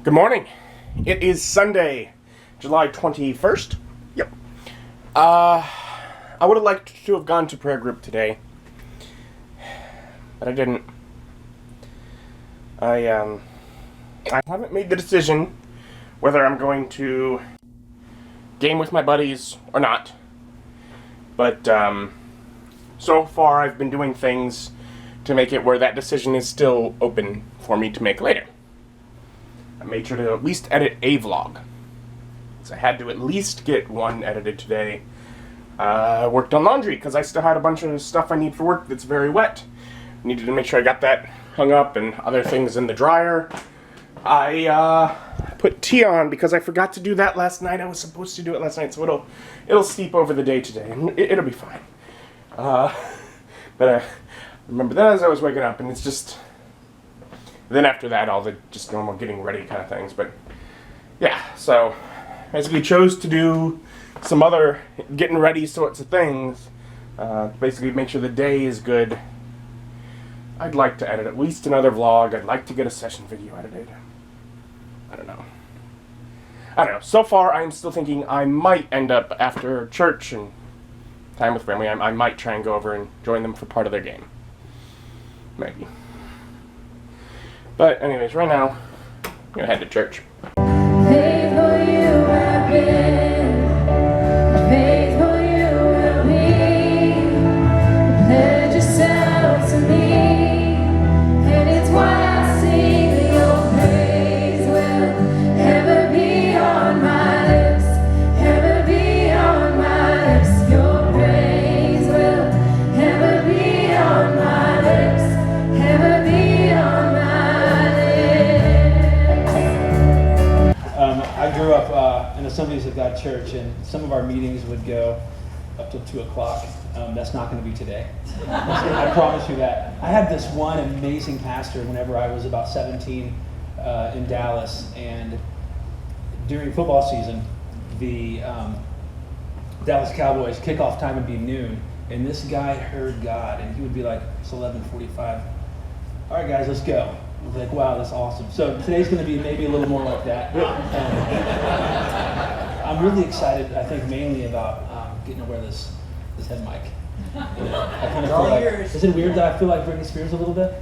Good morning. It is Sunday, July 21st. Yep. I would have liked to have gone to prayer group today, but I didn't. I haven't made the decision whether I'm going to game with my buddies or not. But so far I've been doing things to make it where that decision is still open for me to make later. I made sure to at least edit a vlog. So I had to at least get one edited today. Worked on laundry because I still had a bunch of stuff I need for work that's very wet. Needed to make sure I got that hung up and other things in the dryer. I put tea on because I forgot to do that last night. I was supposed to do it last night, so it'll steep over the day today, and it'll be fine. But I remember that as I was waking up, and it's just... Then after that, all the just normal getting ready kind of things. But yeah, so basically chose to do some other getting ready sorts of things. Basically make sure the day is good. I'd like to edit at least another vlog. I'd like to get a session video edited. I don't know. So far, I'm still thinking I might end up after church and time with family. I might try and go over and join them for part of their game. Maybe. But anyways, right now, I'm gonna head to church. Faithful you have been, faithful you will be. Pledge yourself to me, and it's why I sing that your praise will ever be on my lips, ever be on my lips. Your praise will ever be on my lips, ever be on my lips. I grew up in Assemblies of God Church, and some of our meetings would go up till 2 o'clock. That's not going to be today. I promise you that. I had this one amazing pastor whenever I was about 17 in Dallas, and during football season, the Dallas Cowboys kickoff time would be noon, and this guy heard God, and he would be like, it's 11:45. All right, guys, let's go. I was like, wow, that's awesome. So today's going to be maybe a little more like that. I'm really excited, I think, mainly about getting to wear this head mic. I kind of feel like, is it weird that I feel like Britney Spears a little bit?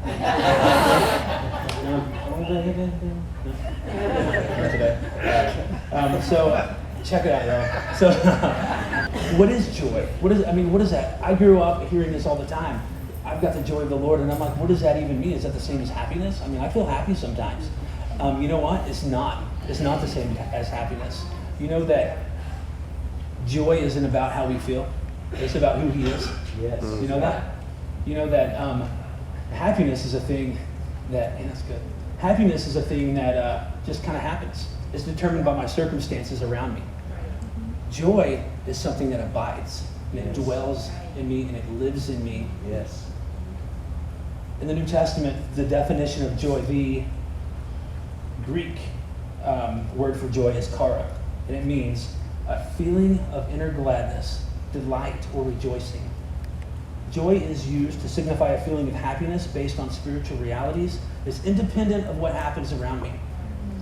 So check it out, y'all. So what is joy? What is that? I grew up hearing this all the time. I've got the joy of the Lord, and I'm like, what does that even mean? Is that the same as happiness? I mean, I feel happy sometimes. You know what? It's not. It's not the same as happiness. You know that joy isn't about how we feel. It's about who He is. Yes. You know that? You know that happiness is a thing that, and that's good. Happiness is a thing that just kind of happens. It's determined by my circumstances around me. Joy is something that abides, and it dwells in me, and it lives in me. Yes. In the New Testament, the definition of joy, the Greek word for joy is kara, and it means a feeling of inner gladness, delight, or rejoicing. Joy is used to signify a feeling of happiness based on spiritual realities. It's independent of what happens around me.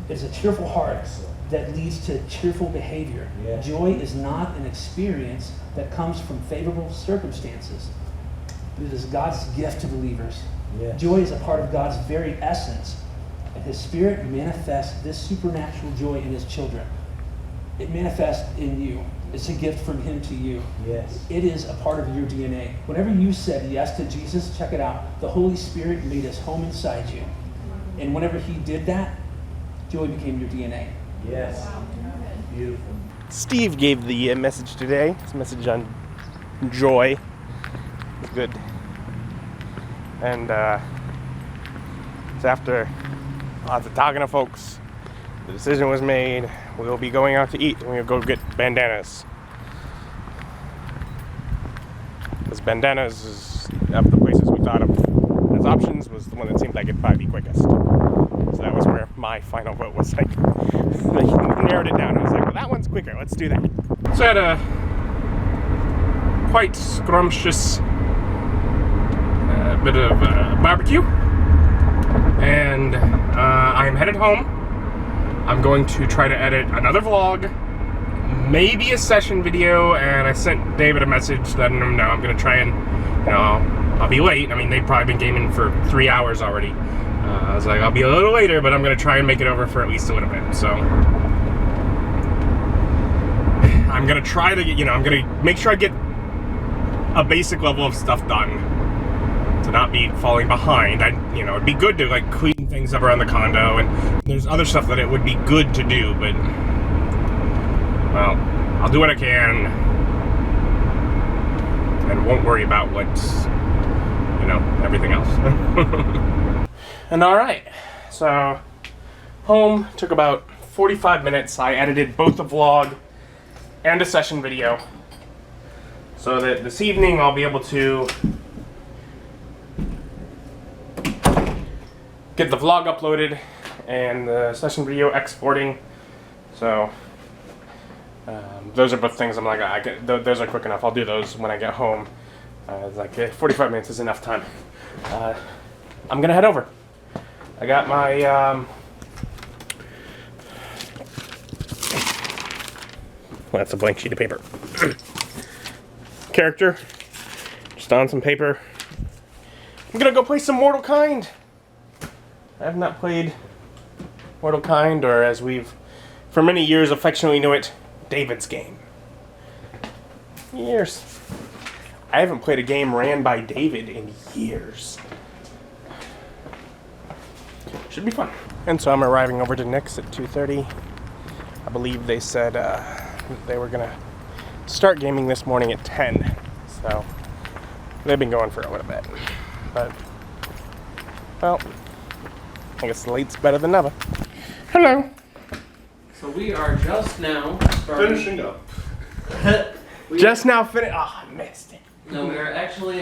It's a cheerful heart that leads to cheerful behavior. Yes. Joy is not an experience that comes from favorable circumstances. It is God's gift to believers. Yes. Joy is a part of God's very essence, and His Spirit manifests this supernatural joy in His children. It manifests in you. It's a gift from Him to you. Yes. It is a part of your DNA. Whenever you said yes to Jesus, check it out, the Holy Spirit made His home inside you. And whenever He did that, joy became your DNA. Yes. Beautiful. Steve gave the message today. It's a message on joy. It's good. And it's after lots of talking to folks. The decision was made. We'll be going out to eat, and we'll go get bandanas. Because bandanas is, of the places we thought of as options, was the one that seemed like it'd probably be quickest. So that was where my final vote was like. They narrowed it down. I was like, well, that one's quicker. Let's do that. So I had a quite scrumptious bit of barbecue, and I am headed home. I'm going to try to edit another vlog, maybe a session video, and I sent David a message letting him know I'm going to try and, you know, I'll be late. I mean, they've probably been gaming for 3 hours already. I was like, I'll be a little later, but I'm going to try and make it over for at least a little bit. So I'm going to try to get, you know, I'm going to make sure I get a basic level of stuff done to not be falling behind. You know, it'd be good to like clean things up around the condo, and there's other stuff that it would be good to do, but well, I'll do what I can and won't worry about what's, you know, everything else. And alright, so home took about 45 minutes. I edited both the vlog and a session video so that this evening I'll be able to get the vlog uploaded and the session video exporting. So those are both things I'm like, those are quick enough. I'll do those when I get home. It's like 45 minutes is enough time. I'm gonna head over. I got my well, that's a blank sheet of paper. Character, just on some paper. I'm gonna go play some Mortal Kind. I have not played Mortal Kind, or as we've for many years affectionately knew it, David's game. Years. I haven't played a game ran by David in years. Should be fun. And so I'm arriving over to Nick's at 2:30. I believe they said they were gonna start gaming this morning at 10. So they've been going for a little bit. But, well, I guess late's better than never. Hello. So we are just now Finishing up. Just now finished. Oh, I missed it. No, we're actually,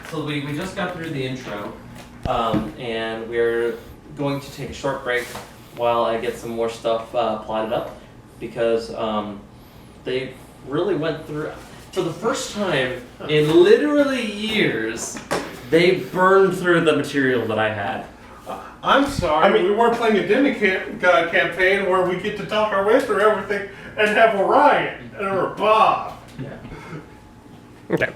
so we just got through the intro, and we're going to take a short break while I get some more stuff plotted up, because they really went through, for the first time in literally years, they burned through the material that I had. I'm sorry, we weren't playing a demo campaign where we get to talk our way through everything and have a Ryan or a Bob. Yeah. Okay.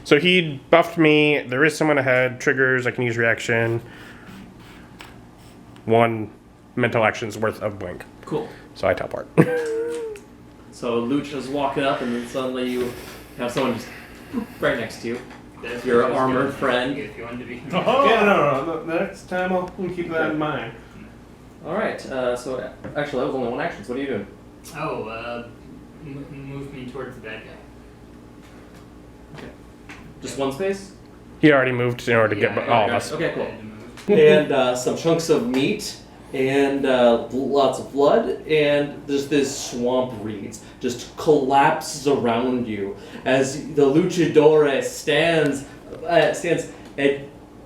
So he buffed me. There is someone ahead. Triggers. I can use reaction. 1 mental action's worth of blink. Cool. So I teleport. So Lucha's walking up, and then suddenly you have someone just right next to you. Your armored friend. If you want to be. Yeah, no. Next time I'll keep that in mind. Alright, so actually that was only 1 action, so what are you doing? Oh, move me towards the bad guy. Just 1 space? He already moved in order to get all of us. Okay, cool. And some chunks of meat, and lots of blood, and there's this swamp reeds just collapses around you as the luchador stands and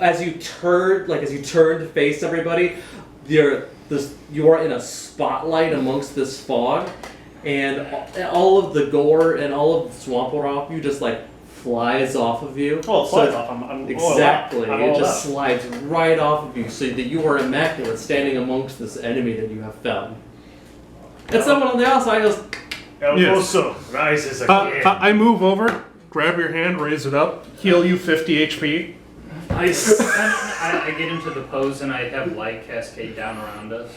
as you turn to face everybody, you are in a spotlight amongst this fog, and all of the gore and all of the swamp water off you just like flies off of you. Well, it flies off. I'm Exactly. I'm It all just up. slides right off of you so that you are immaculate standing amongst this enemy that you have found. And someone on the outside goes, Also rises again. I move over, grab your hand, raise it up, heal you 50 HP. I get into the pose and I have light cascade down around us.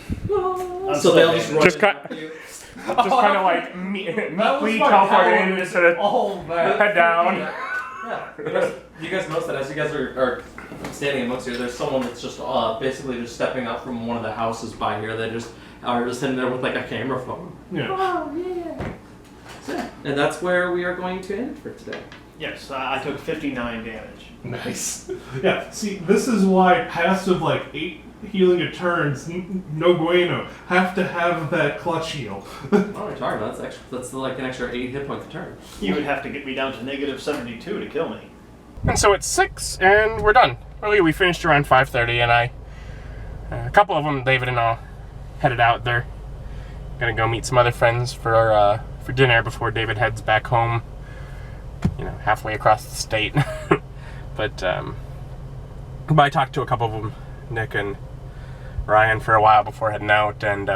so they'll just run Just in cut- after you. Just kind of like meekly teleport in instead of head down. Yeah. You guys notice that as you guys are standing amongst here, there's someone that's just basically just stepping out from one of the houses by here. They just are just sitting there with like a camera phone. Yeah. Oh yeah. So, and that's where we are going to end for today. Yes, I took 59 damage. Nice. Yeah, see, this is why passive, like, 8 healing a turns, no bueno, have to have that clutch heal. Oh, you're talking about that's like an extra 8 hit points a turn. You would have to get me down to negative 72 to kill me. And so it's 6, and we're done. Really, we finished around 5:30, and a couple of them, David and all, headed out. They're gonna go meet some other friends for dinner before David heads back home. You know, halfway across the state. But I talked to a couple of them, Nick and Ryan, for a while before heading out, and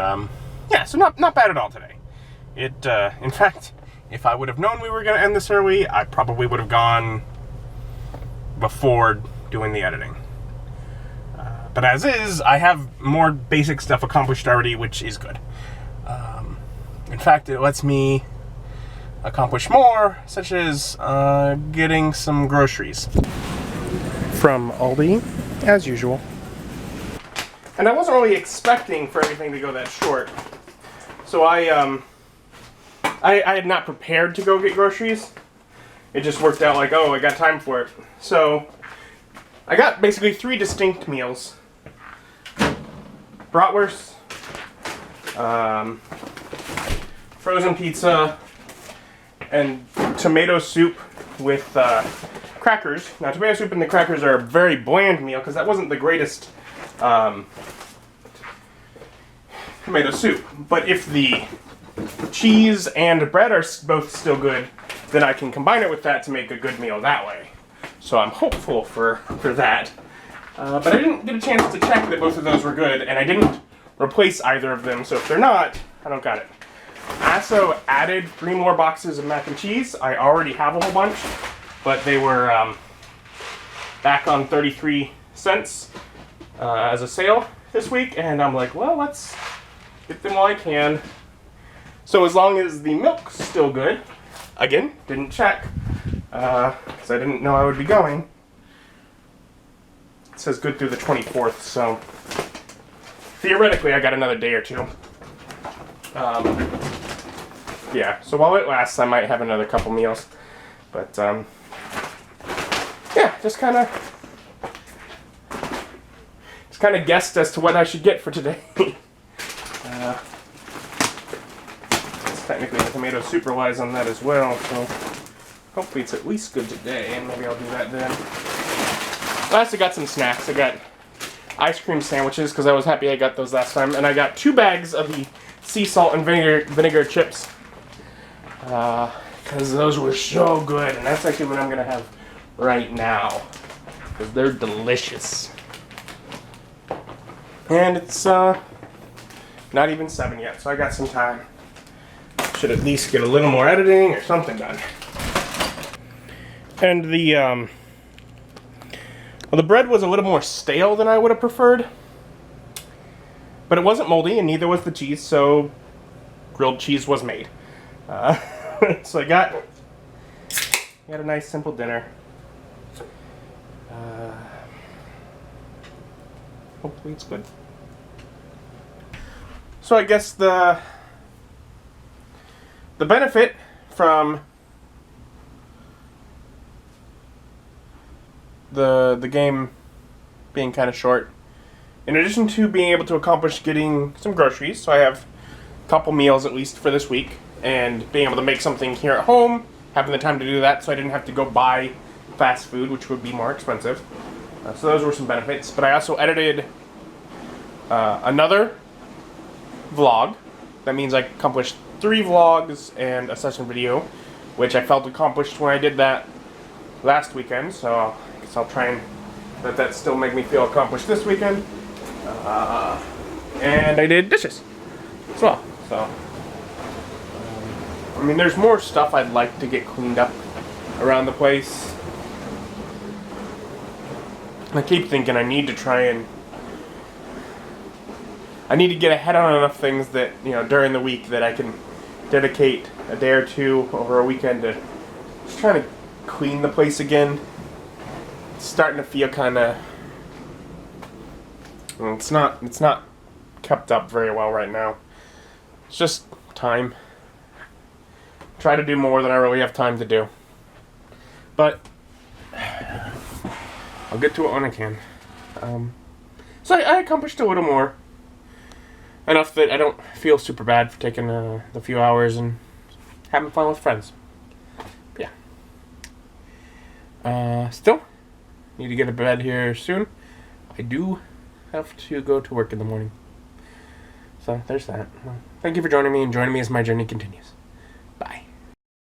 yeah, so not bad at all today. It, in fact, if I would have known we were going to end this early, I probably would have gone before doing the editing. But as is, I have more basic stuff accomplished already, which is good. In fact, it lets me accomplish more, such as getting some groceries from Aldi, as usual. And I wasn't really expecting for everything to go that short. So I had not prepared to go get groceries. It just worked out like, oh, I got time for it. So I got basically 3 distinct meals. Bratwurst, frozen pizza, and tomato soup with crackers. Now, tomato soup and the crackers are a very bland meal because that wasn't the greatest tomato soup. But if the cheese and bread are both still good, then I can combine it with that to make a good meal that way. So I'm hopeful for that. But I didn't get a chance to check that both of those were good, and I didn't replace either of them, so if they're not, I don't got it. I also added 3 more boxes of mac and cheese. I already have a whole bunch, but they were back on 33 cents as a sale this week, and I'm like, well, let's get them while I can. So as long as the milk's still good, again, didn't check, because I didn't know I would be going. It says good through the 24th, so theoretically I got another day or 2. Yeah, so while it lasts, I might have another couple meals. But, yeah, just kind of guessed as to what I should get for today. Technically, the tomato soup relies on that as well, so hopefully it's at least good today, and maybe I'll do that then. Last, I got some snacks. I got ice cream sandwiches, because I was happy I got those last time, and I got 2 bags of the sea salt and vinegar chips, because those were so good, and that's actually what I'm going to have right now, because they're delicious. And it's not even 7 yet, so I got some time. Should at least get a little more editing or something done. And the bread was a little more stale than I would have preferred. But it wasn't moldy, and neither was the cheese, so grilled cheese was made. So I got a nice simple dinner. Hopefully it's good. So I guess the benefit from the game being kind of short, in addition to being able to accomplish getting some groceries, so I have a couple meals at least for this week, and being able to make something here at home, having the time to do that so I didn't have to go buy fast food, which would be more expensive. So those were some benefits. But I also edited another vlog. That means I accomplished 3 vlogs and a session video, which I felt accomplished when I did that last weekend, so I guess I'll try and let that still make me feel accomplished this weekend. And I did dishes as well, so I mean, there's more stuff I'd like to get cleaned up around the place. I keep thinking I need to get ahead on enough things that, you know, during the week that I can dedicate a day or 2 over a weekend to just trying to clean the place again. It's starting to feel kind of, it's not kept up very well right now. It's just time. Try to do more than I really have time to do. But I'll get to it when I can. So I accomplished a little more. Enough that I don't feel super bad for taking the few hours and having fun with friends. But yeah. Still, need to get to bed here soon. I do have to go to work in the morning. So there's that. Well, thank you for joining me, and joining me as my journey continues.